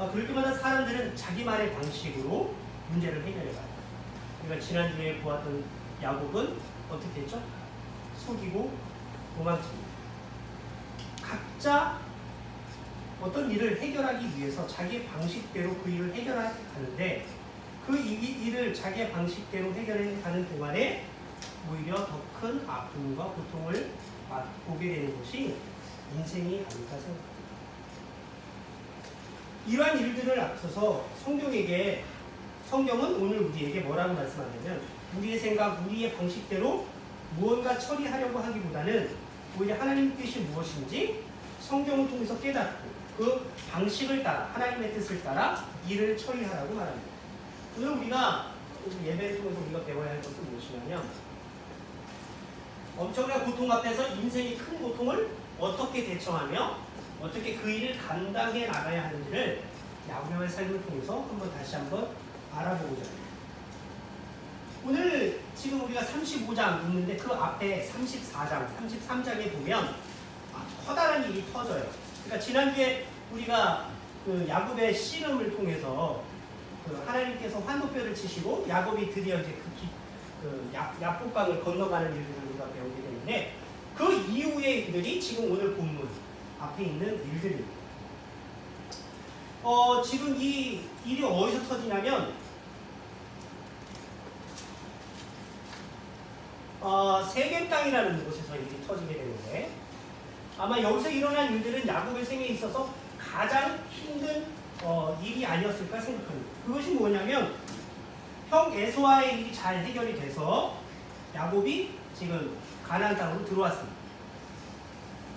그럴 때마다 사람들은 자기만의 방식으로 문제를 해결해 가요. 우리가 지난주에 보았던 야곱은 어떻게 했죠? 속이고 도망칩니다. 각자 어떤 일을 해결하기 위해서 자기의 방식대로 그 일을 해결하는데 그 일을 자기의 방식대로 해결해 가는 동안에 오히려 더 큰 아픔과 고통을 맛보게 되는 것이 인생이 아닐까 생각합니다. 이러한 일들을 앞서서 성경은 오늘 우리에게 뭐라고 말씀하냐면 우리의 생각, 우리의 방식대로 무언가 처리하려고 하기보다는 오히려 하나님의 뜻이 무엇인지 성경을 통해서 깨닫고 그 방식을 따라 하나님의 뜻을 따라 일을 처리하라고 말합니다. 오늘 우리가 예배를 통해서 우리가 배워야 할 것은 무엇이냐면 엄청난 고통 앞에서 인생의 큰 고통을 어떻게 대처하며 어떻게 그 일을 감당해 나가야 하는지를 야곱의 삶을 통해서 다시 한번 알아보고자 합니다. 오늘 지금 우리가 35장 있는데 그 앞에 34장, 33장에 보면 커다란 일이 터져요. 그러니까 지난주에 우리가 그 야곱의 씨름을 통해서 그 하나님께서 환도뼈를 치시고 야곱이 드디어 이제 그 야복강을 건너가는 일들을 우리가 배우게 되는데 그 이후의 일들이 지금 오늘 본문 앞에 있는 일들입니다. 지금 이 일이 어디서 터지냐면 세겜 땅이라는 곳에서 일이 터지게 되는데 아마 여기서 일어난 일들은 야곱의 생애에 있어서 가장 힘든 일이 아니었을까 생각합니다. 그것이 뭐냐면 형 에서와의 일이 잘 해결이 돼서 야곱이 지금 가나안 땅으로 들어왔습니다.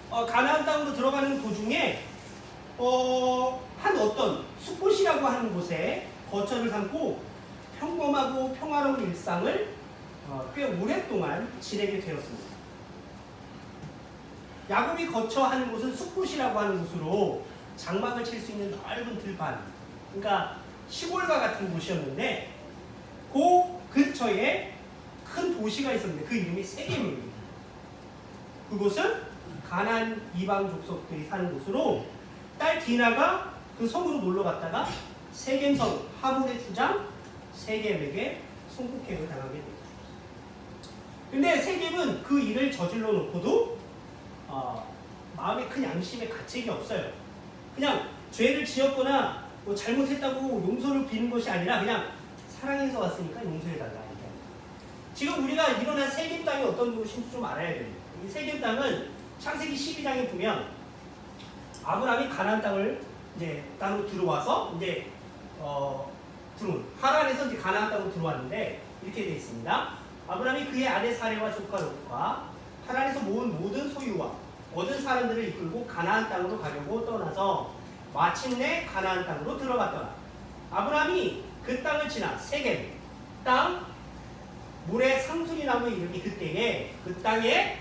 가나안 땅으로 들어가는 도중에 한 어떤 숫곳이라고 하는 곳에 거처를 삼고 평범하고 평화로운 일상을 꽤 오랫동안 지내게 되었습니다. 야곱이 거처하는 곳은 숫곳이라고 하는 곳으로 장막을 칠 수 있는 넓은 들판, 그러니까 시골과 같은 곳이었는데 그 근처에 큰 도시가 있었는데 그 이름이 세겜입니다. 그곳은 가나안 이방 족속들이 사는 곳으로 딸 디나가 그 성으로 놀러 갔다가 세겜성 하몰의 주장 세겜에게 송국행을 당하게 됩니다. 근데 세겜은 그 일을 저질러 놓고도 마음에 큰 양심의 가책이 없어요. 그냥 죄를 지었거나 뭐 잘못했다고 용서를 비는 것이 아니라 그냥 사랑해서 왔으니까 용서해달라. 지금 우리가 일어난 세겜 땅이 어떤 곳인지 좀 알아야 됩니다. 이 세겜 땅은 창세기 12장에 보면 아브라함이 가나안 땅을 이제 땅으로 들어와서 이제 하란에서 이제 가나안 땅으로 들어왔는데 이렇게 되어 있습니다. 아브라함이 그의 아내 사레와 조카 롯과 하란에서 모은 모든 소유와 얻은 사람들을 이끌고 가나안 땅으로 가려고 떠나서 마침내 가나안 땅으로 들어갔더라. 아브라함이 그 땅을 지나 세겜 땅 모래 상수리 나무 이름이 그때에 그 땅에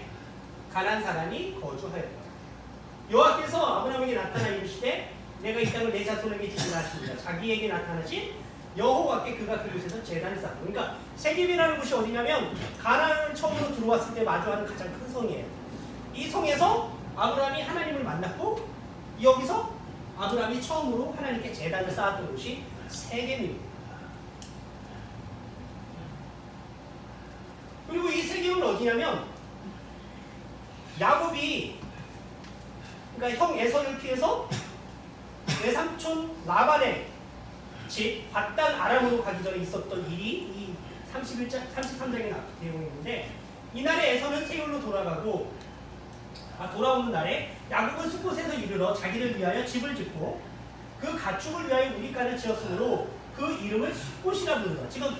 가나안 사람이 거주하였다. 여호와께서 아브라함에게 나타나 이르시되 내가 이 땅을 내 자손에게 주리라 하십니다. 자기에게 나타나신 여호와께 그가 그곳에서 제단을 쌓았다. 그러니까 세겜이라는 곳이 어디냐면 가나안을 처음으로 들어왔을 때 마주하는 가장 큰 성이에요. 이 성에서 아브라함이 하나님을 만났고 여기서 아브라함이 처음으로 하나님께 제단을 쌓았던 곳이 세겜입니다. 그리고 이 세겜은 어디냐면 야곱이 그러니까 형 에서를 피해서 외삼촌 라반의 집 밧단 아람으로 가기 전에 있었던 일이 이 33장에 내용이 있는데 이날에 에서는 세울로 돌아오는 날에 야곱은 숫곳에서 이르러 자기를 위하여 집을 짓고 그 가축을 위하여 우리간을 지었으므로 그 이름을 숫곳이라 부른다. 지금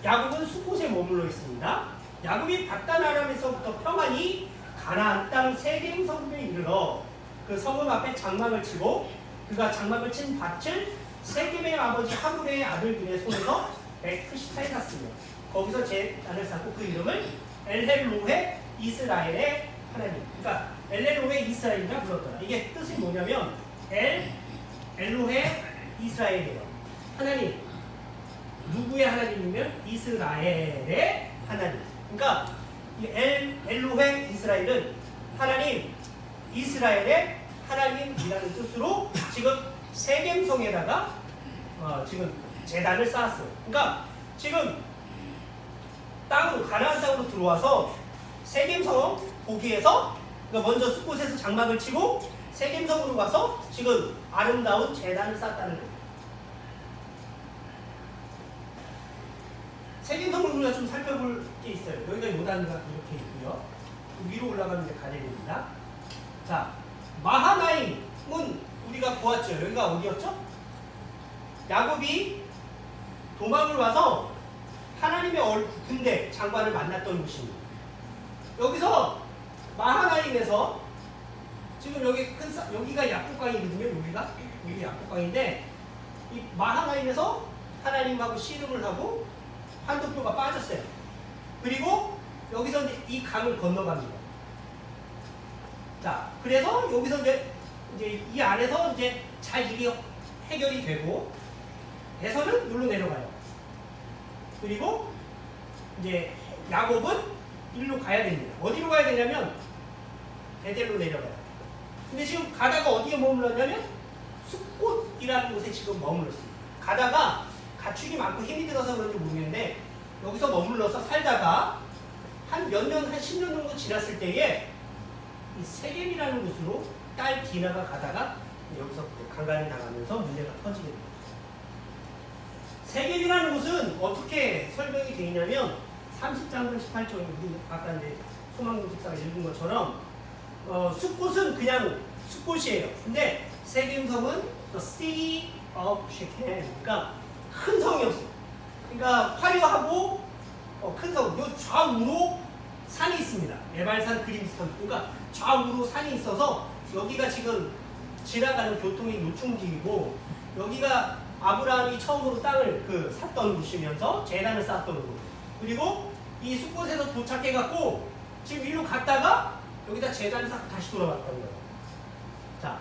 야곱은 숫곳에 머물러 있습니다. 야곱이 밧단 아람에서부터 평안히 가나안 땅 세겜 성읍에 이르러 그 성읍 앞에 장막을 치고 그가 장막을 친 밭을 세겜의 아버지 하물의 아들들의 손에서 194에 샀으며 거기서 제단을 쌓고 그 이름을 엘헬로헤 이스라엘의 하나님, 그러니까 엘헬로헤 이스라엘이라 불렀더라. 이게 뜻이 뭐냐면 엘로헤 이스라엘이에요. 하나님, 누구의 하나님이면 이스라엘의 하나님. 그러니까 이 엘로헤 이스라엘은 하나님, 이스라엘의 하나님이라는 뜻으로 지금 세겜성에다가 지금 제단을 쌓았어요. 그러니까 지금 땅으로 가나안 땅으로 들어와서 세겜성 거기에서 그러니까 먼저 숫곳에서 장막을 치고 세겜성으로 가서 지금 아름다운 제단을 쌓았다는 거예요. 세겜성을 우리가 좀 살펴볼 게 있어요. 여기가 요단가 이렇게 있고요. 위로 올라가면 이제 가레입니다. 자, 마하나임은 우리가 보았죠. 여기가 어디였죠? 야곱이 도망을 와서 하나님의 군대 장관을 만났던 곳입니다. 여기서 마하나임에서 지금 여기가 약국강이거든요. 여기 약국강인데 이 마하나임에서 하나님하고 씨름을 하고 한도표가 빠졌어요. 그리고 여기서 이 강을 건너갑니다. 자, 그래서 여기서 이제 이 안에서 이제 잘 일이 해결이 되고 에서는 눌러 내려가요. 그리고 이제 야곱은 일로 가야 됩니다. 어디로 가야 되냐면 베델로 내려가요. 근데 지금 가다가 어디에 머물렀냐면 숫곳이라는 곳에 지금 머물렀어요. 가다가 가축이 많고 힘이 들어서 그런지 모르겠는데 여기서 머물러서 살다가 한 몇 년, 한 10년 정도 지났을 때에 이 세겜이라는 곳으로 딸 디나가 가다가 여기서 강간을 당하면서 문제가 터지게 됩니다. 세겜이라는 곳은 어떻게 설명이 되어 있냐면 30장분 18절 아까 이제 소망군 집사가 읽은 것처럼 숫곳은 그냥 숫곳이에요. 근데 세겜성은 the city of Shechem, 그러니까 큰 성이었어요. 그러니까 화려하고 큰 성, 요 좌우로 산이 있습니다. 에발산 그림산, 그러니까 좌우로 산이 있어서 여기가 지금 지나가는 교통의 요충지이고 여기가 아브라함이 처음으로 땅을 샀던 곳이면서 제단을 쌓았던 곳. 그리고 이 숫곳에서 도착해갖고 지금 일로 갔다가 여기다 제단을 쌓고 다시 돌아왔던 거예요. 자,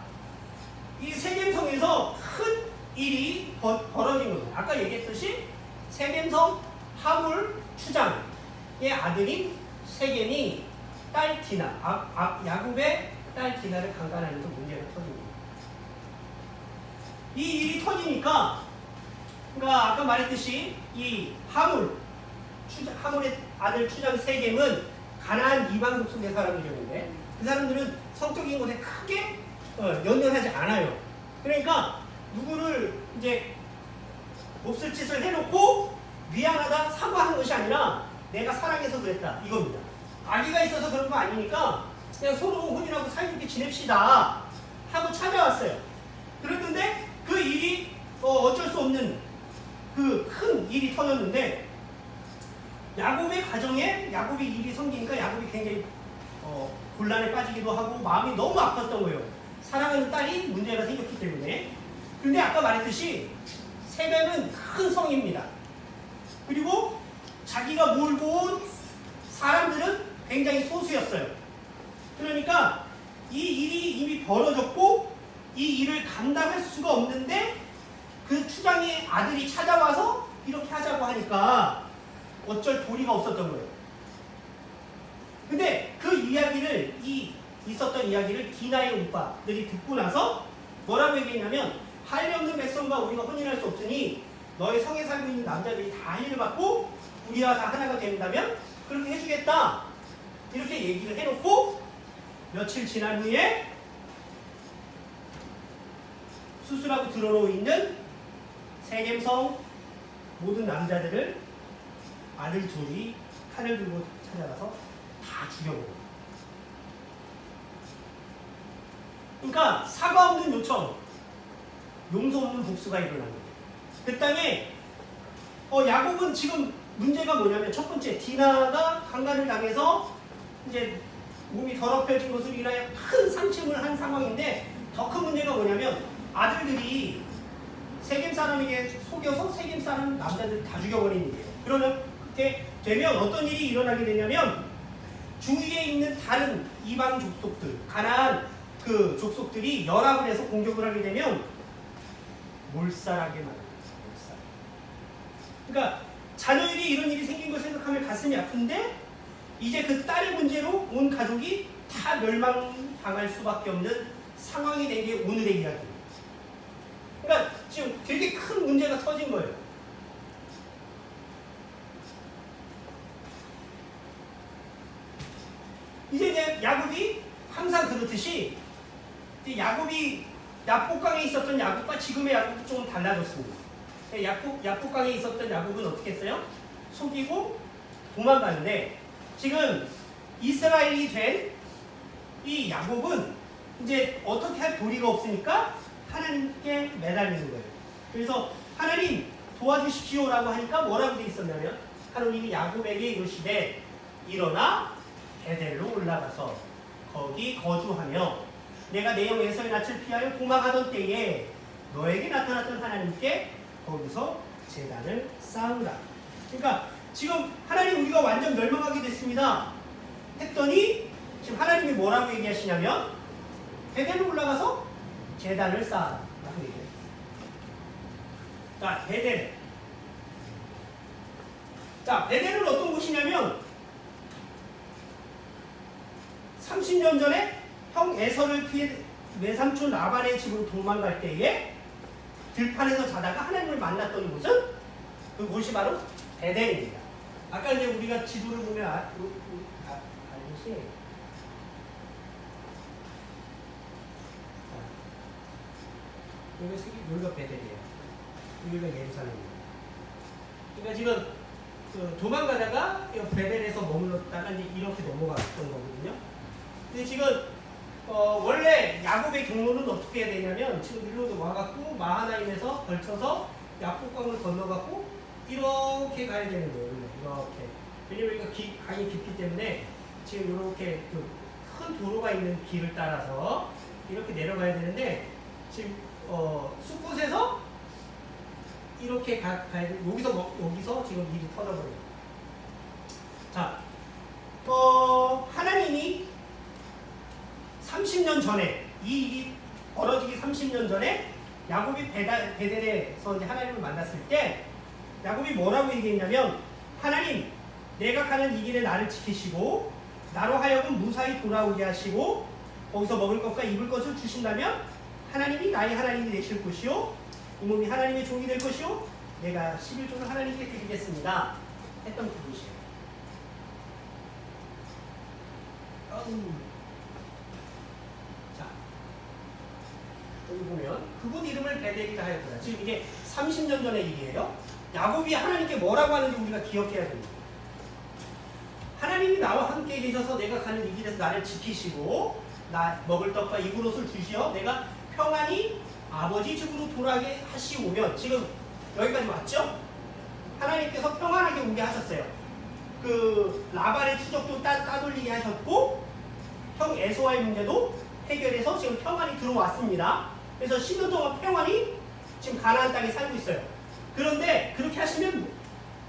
이 세겜성에서 큰 일이 벌어진 거예요. 아까 얘기했듯이 세겜성 하물 추장의 아들인 세겜이 딸 디나, 야곱의 딸 디나를 강간하면서 문제가 터집니다. 이 일이 터지니까, 그러니까 아까 말했듯이 이 하물의 아들 추장 세겜은 가나안 이방 족속의 사람들이었는데 그 사람들은 성적인 것에 크게 연연하지 않아요. 그러니까 누구를 이제 몹쓸 짓을 해놓고 미안하다 사과하는 것이 아니라 내가 사랑해서 그랬다 이겁니다. 악의가 있어서 그런 거 아니니까 그냥 서로 혼인하고 사이좋게 지냅시다 하고 찾아왔어요. 그랬는데 그 일이 어쩔 수 없는 그 큰 일이 터졌는데 야곱의 가정에 야곱이 일이 생기니까 야곱이 굉장히 곤란에 빠지기도 하고 마음이 너무 아팠던 거예요. 사랑하는 딸이 문제가 생겼기 때문에. 근데 아까 말했듯이 세겜은 큰 성입니다. 그리고 자기가 몰고 온 사람들은 굉장히 소수였어요. 그러니까 이 일이 이미 벌어졌고 이 일을 감당할 수가 없는데 그 추장의 아들이 찾아와서 이렇게 하자고 하니까 어쩔 도리가 없었던 거예요. 근데 그 이야기를 있었던 이야기를 디나의 오빠들이 듣고 나서 뭐라고 얘기했냐면 할례 없는 백성과 우리가 혼인할 수 없으니 너의 성에 살고 있는 남자들이 다 할례를 받고 우리와 다 하나가 된다면 그렇게 해주겠다 이렇게 얘기를 해놓고 며칠 지난 후에 수술하고 들어놓고 있는 세겜성 모든 남자들을 아들 둘이 칼을 들고 찾아가서 다 죽여버려요. 그러니까 사과 없는 요청, 용서 없는 복수가 일어난 거예요. 그 땅에 야곱은 지금 문제가 뭐냐면 첫 번째 디나가 강간을 당해서 이제 몸이 더럽혀진 것으로 인하여 큰 상심을 한 상황인데 더 큰 문제가 뭐냐면 아들들이 세겜 사람에게 속여서 세겜 사람 남자들 다 죽여버린 일이에요. 그러면 그렇게 되면 어떤 일이 일어나게 되냐면 주위에 있는 다른 이방 족속들, 가나안 그 족속들이 연합을 해서 공격을 하게 되면 몰살하게 말합니다. 몰살. 그러니까 자녀들이 이런 일이 생긴 걸 생각하면 가슴이 아픈데 이제 그 딸의 문제로 온 가족이 다 멸망당할 수밖에 없는 상황이 된 게 오늘의 이야기입니다. 지금 되게 큰 문제가 터진 거예요. 이제 야곱이 항상 그렇듯이 야곱이 야복강에 있었던 야곱과 지금의 야곱이 좀 달라졌습니다. 야복강에 있었던 야곱은 어떻게 했어요? 속이고 도망가는데 지금 이스라엘이 된 이 야곱은 이제 어떻게 할 도리가 없으니까 하나님께 매달리는 거예요. 그래서 하나님 도와주십시오라고 하니까 뭐라고 돼 있었냐면 하나님이 야곱에게 이르시되 일어나 베델로 올라가서 거기 거주하며 내가 내 형 에서의 낯을 피하여 도망하던 때에 너에게 나타났던 하나님께 거기서 제단을 쌓으라. 그러니까 지금 하나님 우리가 완전 멸망하게 됐습니다 했더니 지금 하나님이 뭐라고 얘기하시냐면 베델로 올라가서 제단을 쌓아라고 얘기해요. 자, 베델. 자, 베델은 어떤 곳이냐면 30년 전에 형 에서를 피해 외삼촌 라반의 집으로 도망갈 때에 들판에서 자다가 하나님을 만났던 곳은 그곳이 바로 베델입니다. 아까 이제 우리가 지도를 보면 알듯이 여기가 베델이에요. 여기가 예루살렘입니다. 그러니까 지금 그 도망가다가 베델에서 머물렀다가 이제 이렇게 넘어갔던 거거든요. 근데 지금 원래 야곱의 경로는 어떻게 해야 되냐면 지금 일로 와갖고 마하나임에서 걸쳐서 야복강을 건너갖고 이렇게 가야 되는 거예요. 이렇게. 왜냐면 여기가 강이 깊기 때문에 지금 이렇게 그 큰 도로가 있는 길을 따라서 이렇게 내려가야 되는데 지금 숲곳에서 이렇게 가야 돼. 여기서 지금 일이 터져버려요. 자, 하나님이 30년 전에 이 일이 벌어지기 30년 전에 야곱이 베델에서 이제 하나님을 만났을 때 야곱이 뭐라고 얘기했냐면 하나님 내가 가는 이 길에 나를 지키시고 나로 하여금 무사히 돌아오게 하시고 거기서 먹을 것과 입을 것을 주신다면 하나님이 나의 하나님이 되실 것이요 이 몸이 하나님의 종이 될 것이요 내가 11조를 하나님께 드리겠습니다 했던 그곳이에요. 자, 여기 보면 그곳 이름을 베델이라 하였구나. 지금 이게 30년 전의 일이에요. 야곱이 하나님께 뭐라고 하는지 우리가 기억해야 됩니다. 하나님이 나와 함께 계셔서 내가 가는 이 길에서 나를 지키시고 나 먹을 떡과 입을 옷을 주시어 내가 평안히 아버지 집으로 돌아가게 하시오면 지금 여기까지 왔죠? 하나님께서 평안하게 오게 하셨어요. 그 라반의 추적도 따돌리게 하셨고 형 에서와의 문제도 해결해서 지금 평안이 들어왔습니다. 그래서 10년 동안 평안히 지금 가나안 땅에 살고 있어요. 그런데 그렇게 하시면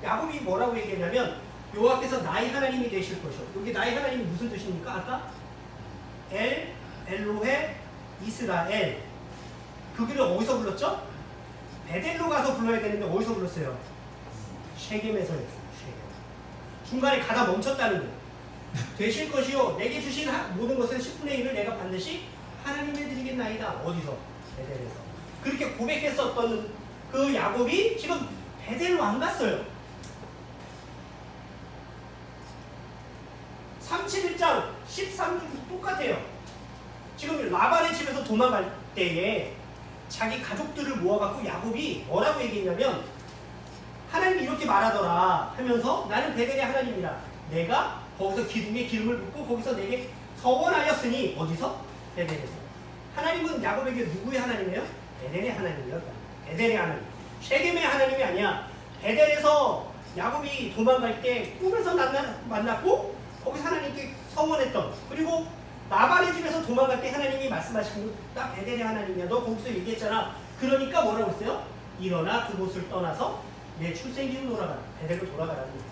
야곱이 뭐라고 얘기했냐면 여호와께서 나의 하나님이 되실 것이요. 여기 나의 하나님이 무슨 뜻입니까? 아까 엘로헤 이스라엘. 그 길을 어디서 불렀죠? 베델로 가서 불러야 되는데 어디서 불렀어요? 쉐겜에서 했어요. 쉐겜. 중간에 가다 멈췄다는 거예요. 되실 것이요 내게 주신 모든 것은 10분의 1을 내가 반드시 하나님께 드리겠나이다. 어디서? 베델에서. 그렇게 고백했었던 그 야곱이 지금 베델로 안 갔어요. 31장 13절 똑같아요. 지금 라반의 집에서 도망갈 때에 자기 가족들을 모아갖고 야곱이 뭐라고 얘기했냐면 하나님이 이렇게 말하더라 하면서 나는 베델의 하나님이라 내가 거기서 기둥에 기름을 붓고 거기서 내게 서원하였으니 어디서? 베델에서. 하나님은 야곱에게 누구의 하나님이에요? 베델의 하나님이었다. 베델의 하나님. 쉐겜의 하나님이 아니야. 베델에서 야곱이 도망갈 때 꿈에서 만났고 거기서 하나님께 서원했던 그리고 라반의 집에서 도망갈 때 하나님이 말씀하신 딱 베델의 하나님이야. 너 거기서 얘기했잖아. 그러니까 뭐라고 했어요? 일어나 그곳을 떠나서 내 출생지로 돌아가라. 베델로 돌아가라는 거예요.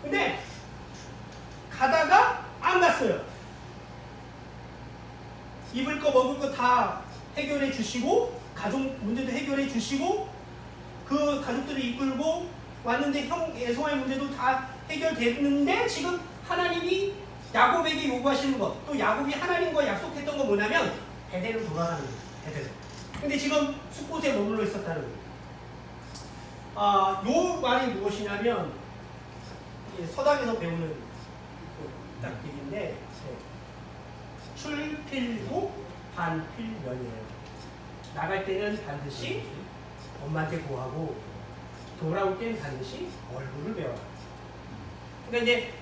근데 가다가 안 갔어요. 입을 거 먹을 거 다 해결해 주시고 가족 문제도 해결해 주시고 그 가족들을 이끌고 왔는데 형 에서와의 문제도 다 해결됐는데 지금 하나님이 야곱에게 요구하시는 것, 또 야곱이 하나님과 약속했던 건 뭐냐면 베델로 돌아가는 거예요. 베델로. 근데 지금 숫곳에 머물러 있었다는 거예요. 요 말이 무엇이냐면 서당에서 배우는 딱 얘기인데 출필고 반필면이에요. 나갈 때는 반드시 엄마한테 고하고 돌아올 때는 반드시 얼굴을 배워라. 그러니까 이제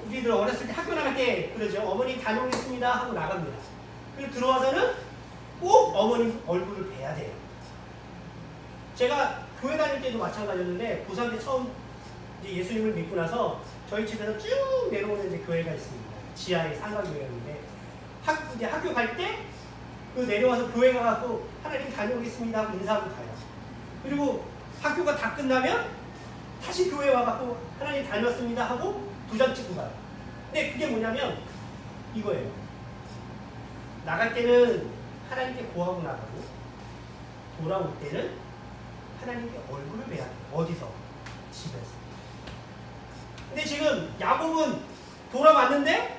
우리들 어렸을 때 학교 나갈 때 그러죠. 어머니 다녀오겠습니다 하고 나갑니다. 그리고 들어와서는 꼭 어머니 얼굴을 뵈야 돼요. 제가 교회 다닐 때도 마찬가지였는데 고3 때 처음 이제 예수님을 믿고 나서 저희 집에서 쭉 내려오는 이제 교회가 있습니다. 지하에 상가교회였는데 이제 학교 갈 때 그 내려와서 교회 가갖고 하나님 다녀오겠습니다 하고 인사하고 가요. 그리고 학교가 다 끝나면 다시 교회 와갖고 하나님 다녔습니다 하고 2장 찍고 가요. 근데 그게 뭐냐면 이거예요. 나갈 때는 하나님께 고하고 나가고 돌아올 때는 하나님께 얼굴을 뵈야 돼요. 어디서? 집에서. 근데 지금 야곱은 돌아왔는데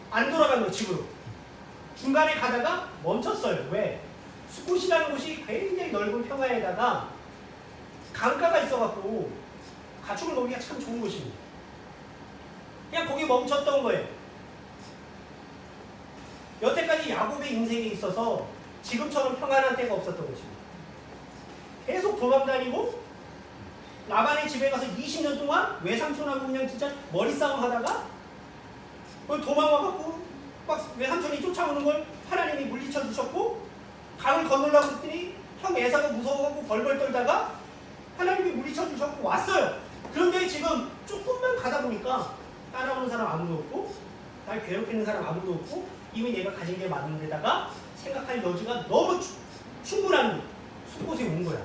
안 돌아간 거예요. 집으로. 중간에 가다가 멈췄어요. 왜? 숫곳이라는 곳이 굉장히 넓은 평야에다가 강가가 있어갖고 가축을 놓기가 참 좋은 곳입니다. 그냥 거기 멈췄던 거예요. 여태까지 야곱의 인생에 있어서 지금처럼 평안한 때가 없었던 것입니다. 계속 도망다니고 라반의 집에 가서 20년 동안 외삼촌하고 그냥 진짜 머리싸움 하다가 도망와갖고 막 외삼촌이 쫓아오는 걸 하나님이 물리쳐 주셨고 강을 건너려고 했더니 형 에사가 무서워갖고 벌벌 떨다가 하나님이 물리쳐 주셨고 왔어요. 그런데 지금 조금만 가다 보니까 따라오는 사람 아무도 없고 날 괴롭히는 사람 아무도 없고 이미 내가 가진 게 맞는 데다가 생각할 여지가 너무 충분한 숲곳에 온 거야.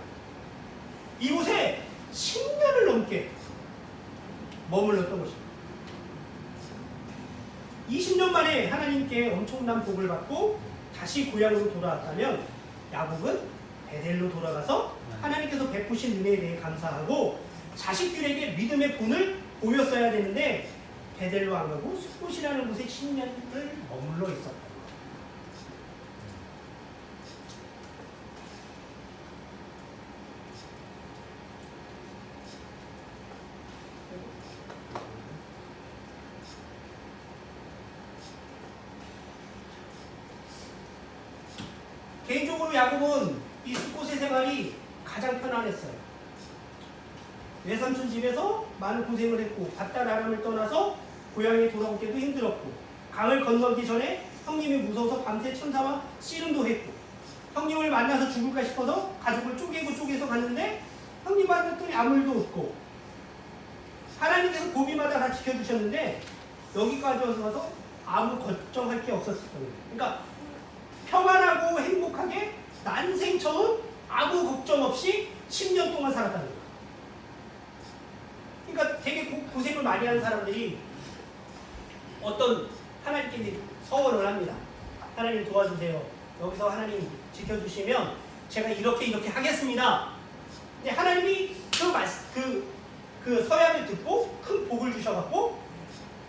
이곳에 10년을 넘게 머물렀던 것입니다. 20년 만에 하나님께 엄청난 복을 받고 다시 고향으로 돌아왔다면 야곱은 베델로 돌아가서 하나님께서 베푸신 은혜에 대해 감사하고 자식들에게 믿음의 본을 보였어야 되는데 베델로 안 가고 숲곳이라는 곳에 10년을 머물러 있었다. 개인적으로 야곱은 이 숲곳의 생활이 가장 편안했어요. 외삼촌 집에서 많은 고생을 했고 바다 나람을 떠나서 고향에 돌아올 때도 힘들었고 강을 건너기 전에 형님이 무서워서 밤새 천사와 씨름도 했고 형님을 만나서 죽을까 싶어서 가족을 쪼개서 갔는데 형님 만났더니 아무 일도 없고 하나님께서 고비마다 다 지켜주셨는데 여기까지 와서 아무 걱정할 게 없었을 거예요. 그러니까 평안하고 행복하게 난생 처음 아무 걱정 없이 10년 동안 살았다는 거예요. 그러니까 되게 고생을 많이 하는 사람들이 어떤 하나님께 서원을 합니다. 하나님 도와주세요. 여기서 하나님 지켜주시면 제가 이렇게 하겠습니다. 근데 하나님이 그 서약을 듣고 큰 복을 주셔갖고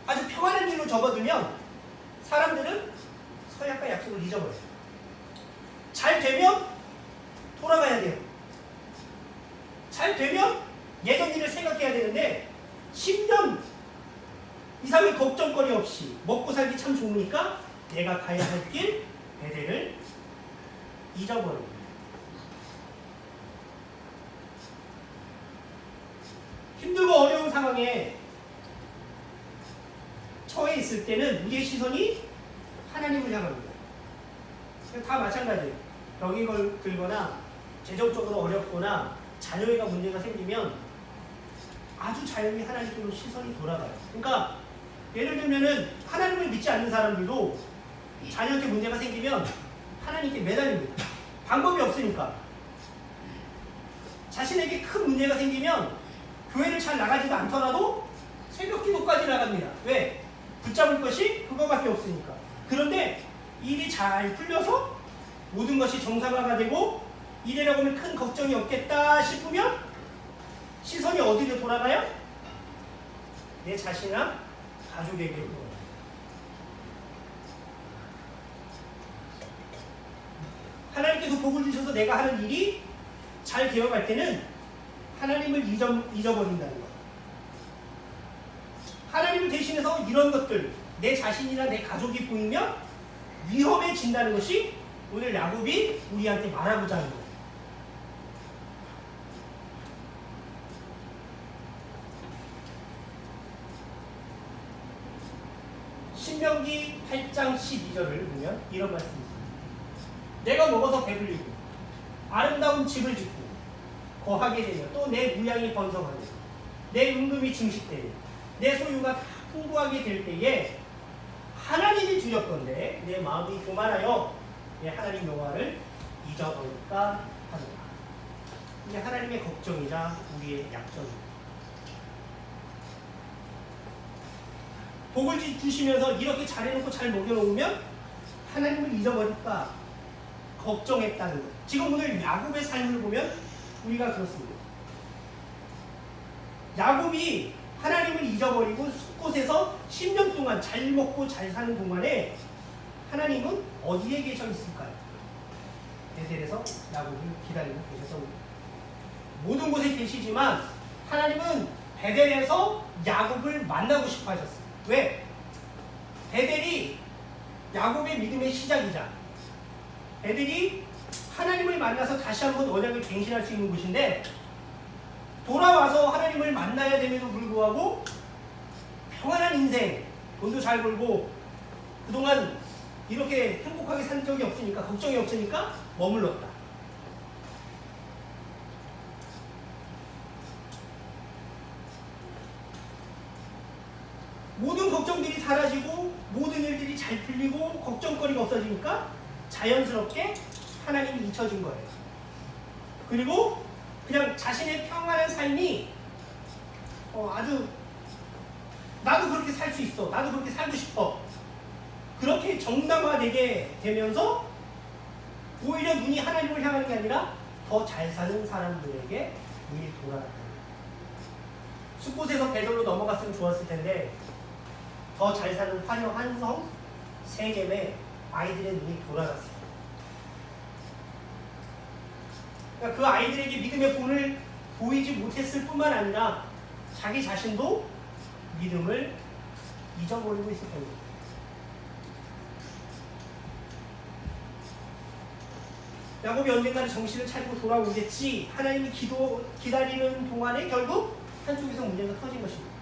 아주 평안한 길로 접어들면 사람들은 서약과 약속을 잊어버려요. 잘 되면 돌아가야 돼요. 잘 되면 예전 일을 생각해야 되는데 10년 이상의 걱정거리 없이 먹고 살기 참 좋으니까 내가 가야 할 길 베델을 잊어버린 거예요. 힘들고 어려운 상황에 처해 있을 때는 우리의 시선이 하나님을 향합니다. 다 마찬가지예요. 병이 들거나 재정적으로 어렵거나 자녀가 문제가 생기면 아주 자연히 하나님께로 시선이 돌아가요. 그러니까 예를 들면은 하나님을 믿지 않는 사람들도 자녀한테 문제가 생기면 하나님께 매달립니다. 방법이 없으니까. 자신에게 큰 문제가 생기면 교회를 잘 나가지도 않더라도 새벽 기도까지 나갑니다. 왜? 붙잡을 것이 그거밖에 없으니까. 그런데 일이 잘 풀려서 모든 것이 정상화가 되고 이래라 보면 큰 걱정이 없겠다 싶으면 시선이 어디로 돌아가요? 내 자신이나 가족에게로 돌아가요. 그 복을 주셔서 내가 하는 일이 잘 되어갈 때는 하나님을 잊어버린다는 거예요. 하나님을 대신해서 이런 것들, 내 자신이나 내 가족이 보이면 위험해진다는 것이 오늘 야곱이 우리한테 말하고자 하는 거예요. 신명기 8장 12절을 보면 이런 말씀이 있습니다. 내가 먹어서 배불리고 아름다운 집을 짓고 거하게 되며 또 내 무양이 번성하며 내 임금이 증식되며 내 소유가 다 풍부하게 될 때에 하나님이 두렵건대 내 마음이 교만하여 내 하나님 여호와를 잊어버릴까 하노라. 이게 하나님의 걱정이자 우리의 약점입니다. 복을 주시면서 이렇게 잘해놓고 잘 먹여놓으면 하나님을 잊어버릴까 걱정했다는 것. 지금 오늘 야곱의 삶을 보면 우리가 그렇습니다. 야곱이 하나님을 잊어버리고 숲곳에서 10년 동안 잘 먹고 잘 사는 동안에 하나님은 어디에 계셔 있을까요? 베델에서 야곱을 기다리고 계셨습니다. 모든 곳에 계시지만 하나님은 베델에서 야곱을 만나고 싶어 하셨어요. 왜? 베델이 야곱의 믿음의 시작이자 베델이 하나님을 만나서 다시 한번 언약을 갱신할 수 있는 곳인데, 돌아와서 하나님을 만나야 됨에도 불구하고 평안한 인생, 돈도 잘 벌고 그동안 이렇게 행복하게 산 적이 없으니까, 걱정이 없으니까 머물렀다. 모든 걱정들이 사라지고 모든 일들이 잘 풀리고 걱정거리가 없어지니까 자연스럽게 하나님이 잊혀진 거예요. 그리고 그냥 자신의 평안한 삶이 아주 나도 그렇게 살 수 있어, 나도 그렇게 살고 싶어, 그렇게 정당화되게 되면서 오히려 눈이 하나님을 향하는 게 아니라 더 잘 사는 사람들에게 눈이 돌아갔다. 숲곳에서 베들로 넘어갔으면 좋았을 텐데 더 잘 사는 화려한 성 세겜에 아이들의 눈이 돌아갔어요. 그러니까 그 아이들에게 믿음의 본을 보이지 못했을 뿐만 아니라 자기 자신도 믿음을 잊어버리고 있을 겁니다. 야곱이 언젠가는 정신을 차리고 돌아오겠지, 하나님이 기다리는 동안에 결국 한쪽에서 문제가 터진 것입니다.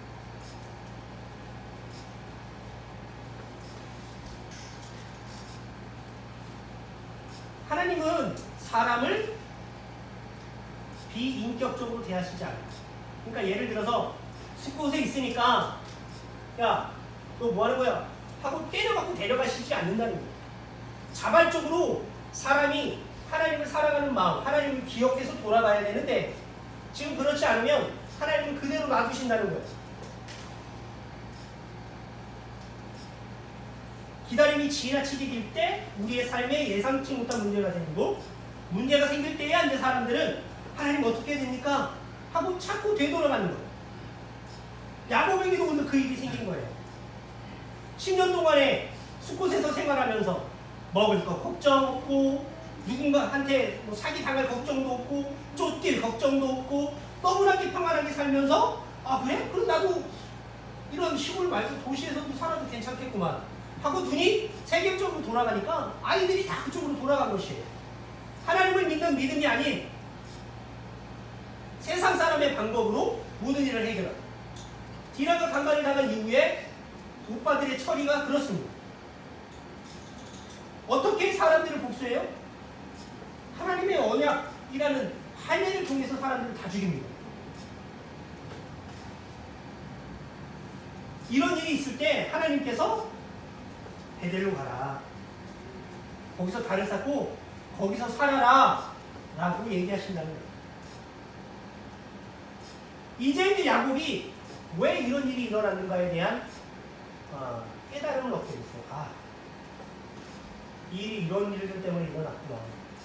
하나님은 사람을 비인격적으로 대하시지 않아요. 그러니까 예를 들어서 숲곳에 있으니까 야, 너 뭐 하는 거야? 하고 때려갖고 데려가시지 않는다는 거예요. 자발적으로 사람이 하나님을 사랑하는 마음, 하나님을 기억해서 돌아가야 되는데 지금 그렇지 않으면 하나님은 그대로 놔두신다는 거예요. 기다림이 지나치게 길 때 우리의 삶에 예상치 못한 문제가 생기고, 문제가 생길 때에 이제 사람들은 하나님 어떻게 해야 됩니까? 하고 자꾸 되돌아가는 거예요. 야곱에게도 오늘 그 일이 생긴 거예요. 10년 동안에 숲곳에서 생활하면서 먹을 거 걱정 없고, 누군가한테 뭐 사기 당할 걱정도 없고, 쫓길 걱정도 없고, 너무나게 평안하게 살면서 아 그래? 그럼 나도 이런 시골 말고 도시에서도 살아도 괜찮겠구만 하고 눈이 세계적으로 돌아가니까 아이들이 다 그쪽으로 돌아간 것이에요. 하나님을 믿는 믿음이 아닌 세상 사람의 방법으로 모든 일을 해결하고, 디나가 강간을 당한 이후에 오빠들의 처리가 그렇습니다. 어떻게 사람들을 복수해요? 하나님의 언약이라는 할례를 통해서 사람들을 다 죽입니다. 이런 일이 있을 때 하나님께서 베델로 가라, 거기서 달을 쌓고 거기서 살아라 라고 얘기하신다는 거예요. 이제 야곱이 왜 이런 일이 일어났는가에 대한 깨달음을 얻게 됐어요. 이 일이 이런 일들 때문에 일어났구나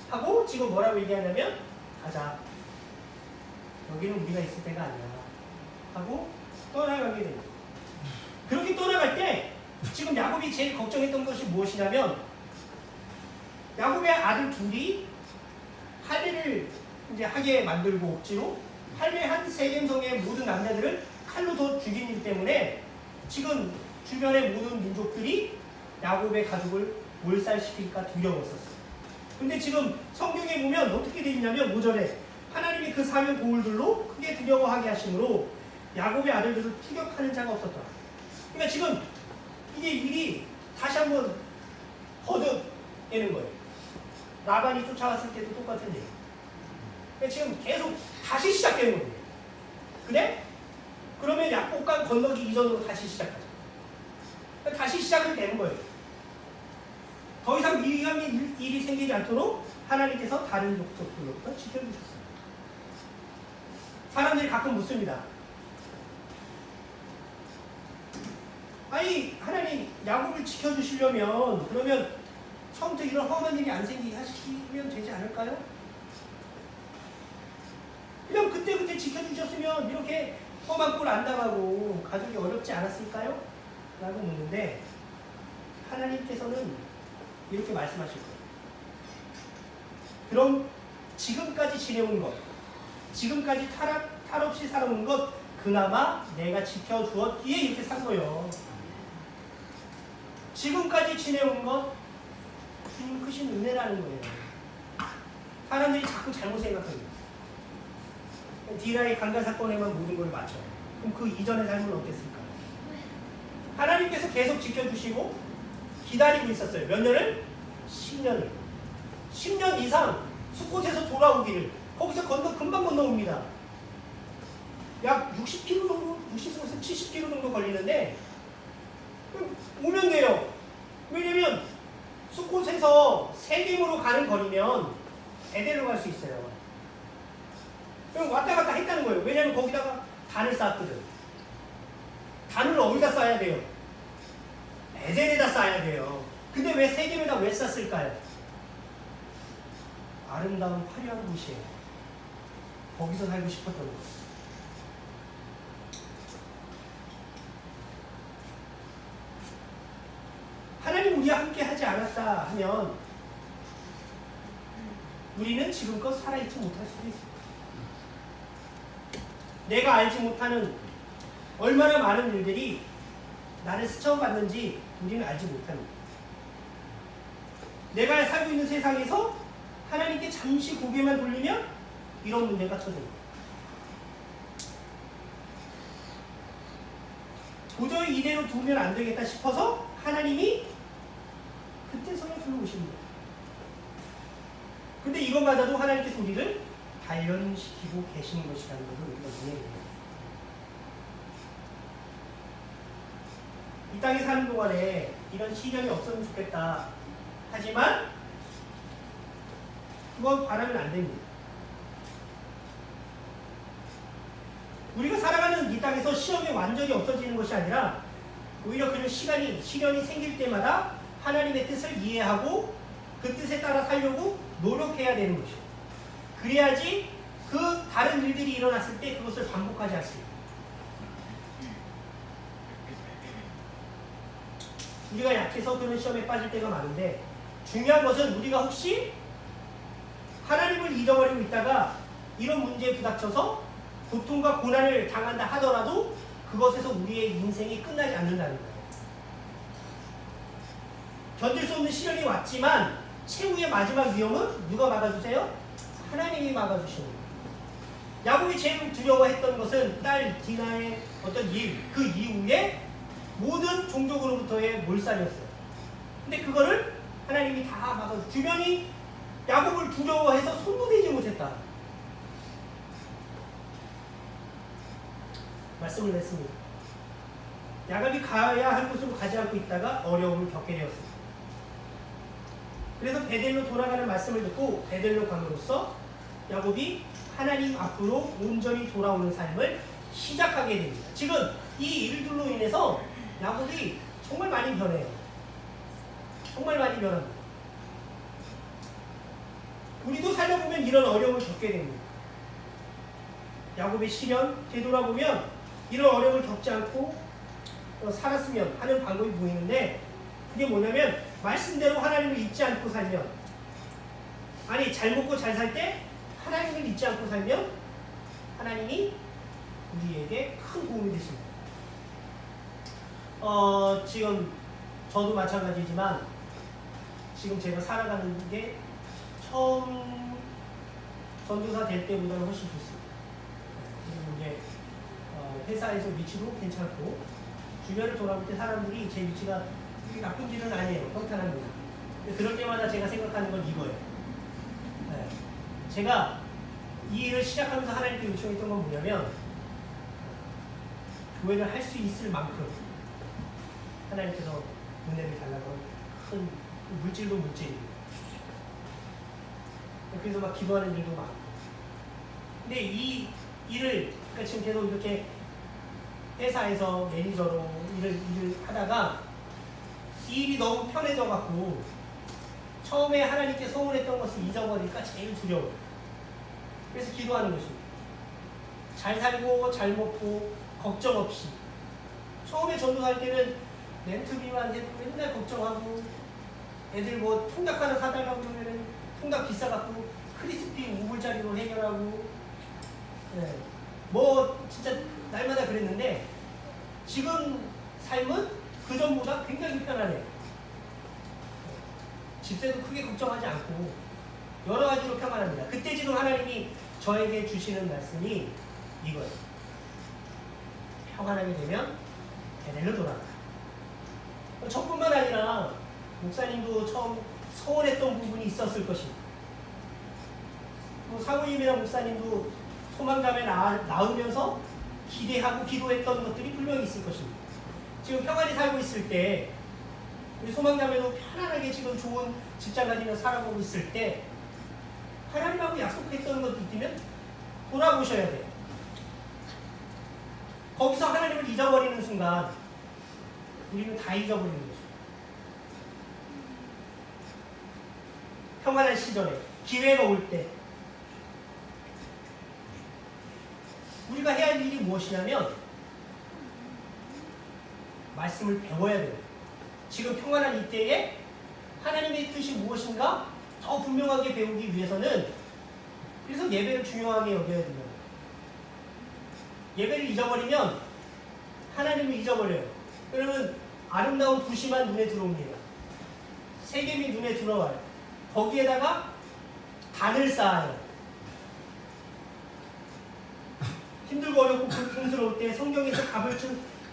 하고 지금 뭐라고 얘기하냐면 가자, 여기는 우리가 있을 때가 아니야 하고 떠나가게 됩니다. 그렇게 떠나갈 때 지금 야곱이 제일 걱정했던 것이 무엇이냐면, 야곱의 아들 둘이 할례를 이제 하게 만들고 억지로 할례한 세겜성의 모든 남자들을 칼로 더 죽이기 때문에 지금 주변의 모든 민족들이 야곱의 가족을 몰살시킬까 두려웠었어요. 근데 지금 성경에 보면 어떻게 되어 있냐면 5절에 하나님이 그 사면 보울들로 크게 두려워하게 하심으로 야곱의 아들들을 추격하는 자가 없었더라. 그러니까 지금 이게 일이 다시 한번 거듭되는 거예요. 라반이 쫓아왔을 때도 똑같은 얘기. 그러니까 지금 계속 다시 시작되는 거예요. 그래? 그러면 약복강 건너기 이전으로 다시 시작하자. 그러니까 다시 시작이 되는 거예요. 더 이상 위험한 일이 생기지 않도록 하나님께서 다른 족속들로부터 지켜주셨어요. 사람들이 가끔 묻습니다. 아니 하나님 야곱을 지켜주시려면 그러면 처음부터 이런 험한 일이 안 생기게 하시면 되지 않을까요? 그냥 그때그때 지켜주셨으면 이렇게 험한 꼴 안 당하고 가족이 어렵지 않았을까요? 라고 묻는데 하나님께서는 이렇게 말씀하실 거예요. 그럼 지금까지 지내온 것, 지금까지 탈 없이 살아온 것 그나마 내가 지켜주었기에 이렇게 산 거예요. 지금까지 지내온 것 주님 크신 은혜라는 거예요. 사람들이 자꾸 잘못 생각합니다. 디나의 강간 사건에만 모든 걸 맞춰요. 그럼 그 이전의 삶은 어땠을까요? 하나님께서 계속 지켜주시고 기다리고 있었어요. 몇 년을? 10년을. 10년 이상 숫곳에서 돌아오기를. 거기서 금방 건너옵니다. 약 60km 정도, 60에서 70km 정도 걸리는데 오면 돼요. 왜냐면 숫곳에서 세겜으로 가는 거리면 베델로 갈 수 있어요. 그럼 왔다 갔다 했다는 거예요. 왜냐면 거기다가 단을 쌓았거든. 단을 어디다 쌓아야 돼요? 베델에다 쌓아야 돼요. 근데 왜 세겜에다 왜 쌓았을까요? 아름다운 화려한 곳이에요. 거기서 살고 싶었던 거예요. 하나님 우리와 함께 하지 않았다 하면 우리는 지금껏 살아있지 못할 수도 있습니다. 내가 알지 못하는 얼마나 많은 일들이 나를 스쳐받는지 우리는 알지 못합니다. 내가 살고 있는 세상에서 하나님께 잠시 고개만 돌리면 이런 문제가 터집니다. 도저히 이대로 두면 안 되겠다 싶어서 하나님이 그때서야 불러오십니다. 근데 이것마저도 하나님께서 우리를 단련시키고 계시는 것이라는 것을 우리가 이해해요. 이 땅에 사는 동안에 이런 시련이 없었으면 좋겠다. 하지만 그건 바라면 안 됩니다. 우리가 살아가는 이 땅에서 시험이 완전히 없어지는 것이 아니라 오히려 그런 시련이 생길 때마다 하나님의 뜻을 이해하고 그 뜻에 따라 살려고 노력해야 되는 것이죠. 그래야지 그 다른 일들이 일어났을 때 그것을 반복하지 않습니다. 우리가 약해서 그런 시험에 빠질 때가 많은데 중요한 것은 우리가 혹시 하나님을 잊어버리고 있다가 이런 문제에 부닥쳐서 고통과 고난을 당한다 하더라도 그것에서 우리의 인생이 끝나지 않는다는 거예요. 견딜 수 없는 시련이 왔지만 최후의 마지막 위험은 누가 막아주세요? 하나님이 막아주시는 거예요. 야곱이 제일 두려워했던 것은 딸 디나의 어떤 일, 그 이후에 모든 종족으로부터의 몰살이었어요. 근데 그거를 하나님이 다 막아주고 주변이 야곱을 두려워해서 손도 대지 못했다. 말씀을 냈습니다. 야곱이 가야 할 곳으로 가지 않고 있다가 어려움을 겪게 되었습니다. 그래서 베델로 돌아가는 말씀을 듣고 베델로 감으로써 야곱이 하나님 앞으로 온전히 돌아오는 삶을 시작하게 됩니다. 지금 이 일들로 인해서 야곱이 정말 많이 변해요. 정말 많이 변합니다. 우리도 살다 보면 이런 어려움을 겪게 됩니다. 야곱의 시련 되돌아보면 이런 어려움을 겪지 않고 살았으면 하는 방법이 보이는데 그게 뭐냐면 말씀대로 하나님을 잊지 않고 살면 아니 잘 먹고 잘 살 때 하나님을 잊지 않고 살면 하나님이 우리에게 큰 도움이 되십니다. 지금 저도 마찬가지지만 지금 제가 살아가는 게 처음 전도사 될 때보다는 훨씬 좋습니다. 그리고 이제 회사에서 위치도 괜찮고 주변을 돌아볼 때 사람들이 제 위치가 나쁜 길은 아니에요. 평탄합니다. 그럴 때마다 제가 생각하는 건 이거예요. 네. 제가 이 일을 시작하면서 하나님께 요청했던 건 뭐냐면 교회를 할 수 있을 만큼 하나님께서 은혜를 달라고 큰 물질도 물질이에요. 그래서 막 기도하는 일도 많고. 근데 이 일을 그러니까 지금 계속 이렇게 회사에서 매니저로 일을 하다가 이 일이 너무 편해져 갖고 처음에 하나님께 소원했던 것을 잊어버리니까 제일 두려워요. 그래서 기도하는 것입니다. 잘 살고 잘 먹고 걱정 없이. 처음에 전도할 때는 렌트비만 해도 맨날 걱정하고 애들 뭐 통닭 하나 사달라고 그러면은 통닭 비싸갖고 크리스피 5불짜리로 해결하고 네. 뭐 진짜 날마다 그랬는데 지금 삶은 그 전보다 굉장히 편하네요. 집세도 크게 걱정하지 않고 여러 가지로 평안합니다. 그때 지금 하나님이 저에게 주시는 말씀이 이거예요. 평안하게 되면 베델로 돌아가. 저뿐만 아니라 목사님도 처음 소원했던 부분이 있었을 것입니다. 사모님이랑 목사님도 소망감에 낳으면서 기대하고 기도했던 것들이 분명히 있을 것입니다. 지금 평안히 살고 있을 때 우리 소망자매도 편안하게 지금 좋은 직장 가지며 살아가고 있을 때 하나님하고 약속했던 것도 있다면 돌아보셔야 돼요. 거기서 하나님을 잊어버리는 순간 우리는 다 잊어버리는 거죠. 평안한 시절에 기회가 올 때 우리가 해야 할 일이 무엇이냐면 말씀을 배워야 돼요. 지금 평안한 이때에 하나님의 뜻이 무엇인가 더 분명하게 배우기 위해서는 그래서 예배를 중요하게 여겨야 돼요. 예배를 잊어버리면 하나님을 잊어버려요. 그러면 아름다운 도시만 눈에 들어옵니다. 세겜이 눈에 들어와요. 거기에다가 단을 쌓아요. 힘들고 어렵고 고통스러울 때 성경에서 답을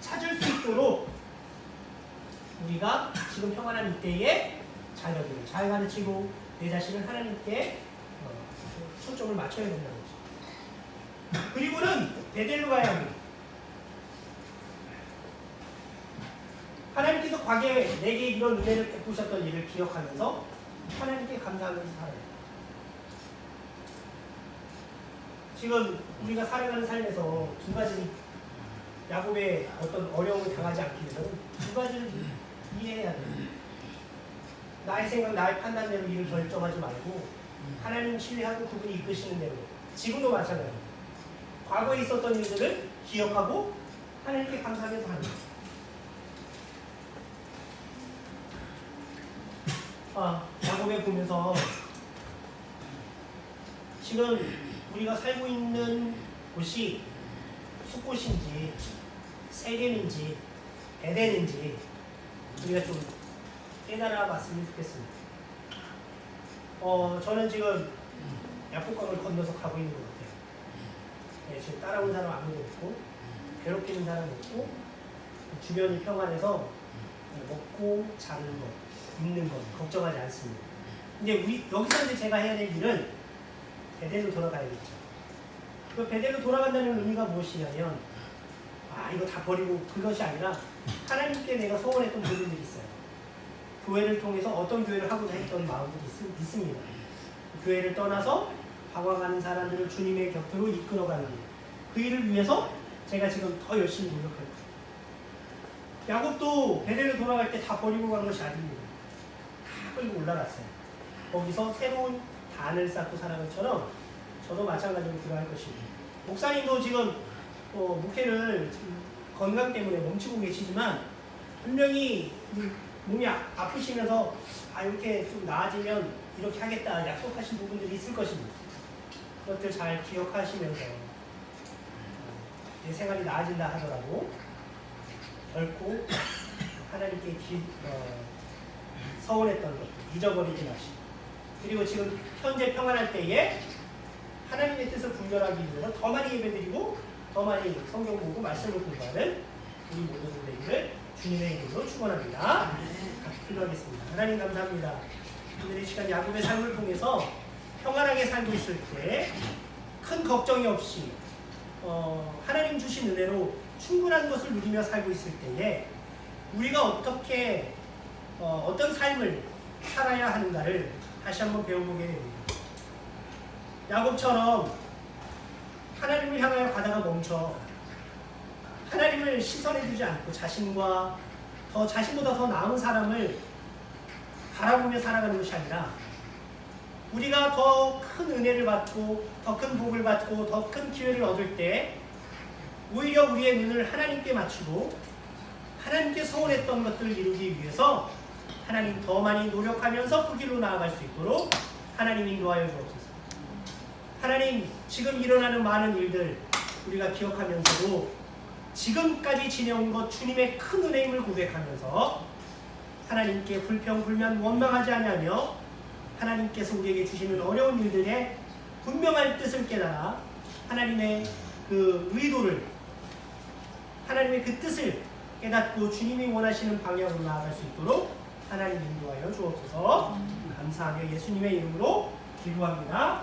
찾을 수 있도록 우리가 지금 평안한 이때에 자녀들을 잘 가르치고 내 자신을 하나님께 초점을 맞춰야 된다는 거죠. 그리고는 베델로 가야 합니다. 하나님께서 과거에 내게 이런 은혜를 베푸셨던 일을 기억하면서 하나님께 감사하면서 살아요. 지금 우리가 살아가는 삶에서 두 가지 야곱의 어떤 어려움을 당하지 않기 위해서는 두 가지를 이해해야 돼요. 나의 생각, 나의 판단대로 일을 결정하지 말고 하나님 신뢰하고 그분이 이끄시는 대로. 지금도 마찬가지입니다. 과거에 있었던 일들을 기억하고 하나님께 감사하면서 하는 거예요. 야곱에 보면서 지금 우리가 살고 있는 곳이 숲곳인지 세겜인지 에덴인지 우리가 좀 깨달아 봤으면 좋겠습니다. 저는 지금 야복강을 건너서 가고 있는 것 같아요. 네, 지금 따라온 사람 아무도 없고 괴롭히는 사람 없고 주변이 평안해서 먹고 자는 것, 입는 것 걱정하지 않습니다. 근데 여기서 이제 제가 해야 될 일은 베델로 돌아가야겠죠. 그 베델로 돌아간다는 의미가 무엇이냐면 이거 다 버리고 그것이 아니라 하나님께 내가 소원했던 부분들이 있어요. 교회를 통해서 어떤 교회를 하고자 했던 마음들이 있습니다. 교회를 떠나서 방황하는 사람들을 주님의 곁으로 이끌어가는 일. 그 일을 위해서 제가 지금 더 열심히 노력할 거예요. 야곱도 베델로 돌아갈 때 다 버리고 간 것이 아닙니다. 다 끌고 올라갔어요. 거기서 새로운 단을 쌓고 살아간 것처럼 저도 마찬가지로 그러할 것입니다. 목사님도 지금 목회를 건강 때문에 멈추고 계시지만 분명히 몸이 아프시면서 이렇게 좀 나아지면 이렇게 하겠다 약속하신 부분들이 있을 것입니다. 그것들 잘 기억하시면서 내 생활이 나아진다 하더라도 결코 하나님께 서운했던 것 잊어버리지 마시고, 그리고 지금 현재 평안할 때에 하나님의 뜻을 분별하기 위해서 더 많이 예배드리고 더 많이 성경 보고 말씀을 공부하는 우리 모두들 되기를 주님의 이름으로 축원합니다. 기도하겠습니다. 하나님 감사합니다. 오늘 이 시간 야곱의 삶을 통해서 평안하게 살고 있을 때 큰 걱정이 없이 하나님 주신 은혜로 충분한 것을 누리며 살고 있을 때에 우리가 어떻게 어떤 삶을 살아야 하는가를 다시 한번 배워보게 됩니다. 야곱처럼 하나님을 향하여 가다가 멈춰 하나님을 시선해 두지 않고 자신보다 더 나은 사람을 바라보며 살아가는 것이 아니라 우리가 더 큰 은혜를 받고 더 큰 복을 받고 더 큰 기회를 얻을 때 오히려 우리의 눈을 하나님께 맞추고 하나님께 소원했던 것들을 이루기 위해서 하나님 더 많이 노력하면서 그 길로 나아갈 수 있도록 하나님 인도하여 주옵소서. 하나님, 지금 일어나는 많은 일들 우리가 기억하면서도 지금까지 지내온 것 주님의 큰 은혜임을 고백하면서 하나님께 불평불만 원망하지 않으며 하나님께서 우리에게 주시는 어려운 일들의 분명한 뜻을 깨달아 하나님의 그 의도를, 하나님의 그 뜻을 깨닫고 주님이 원하시는 방향으로 나아갈 수 있도록 하나님 인도하여 주옵소서. 감사하며 예수님의 이름으로 기도합니다.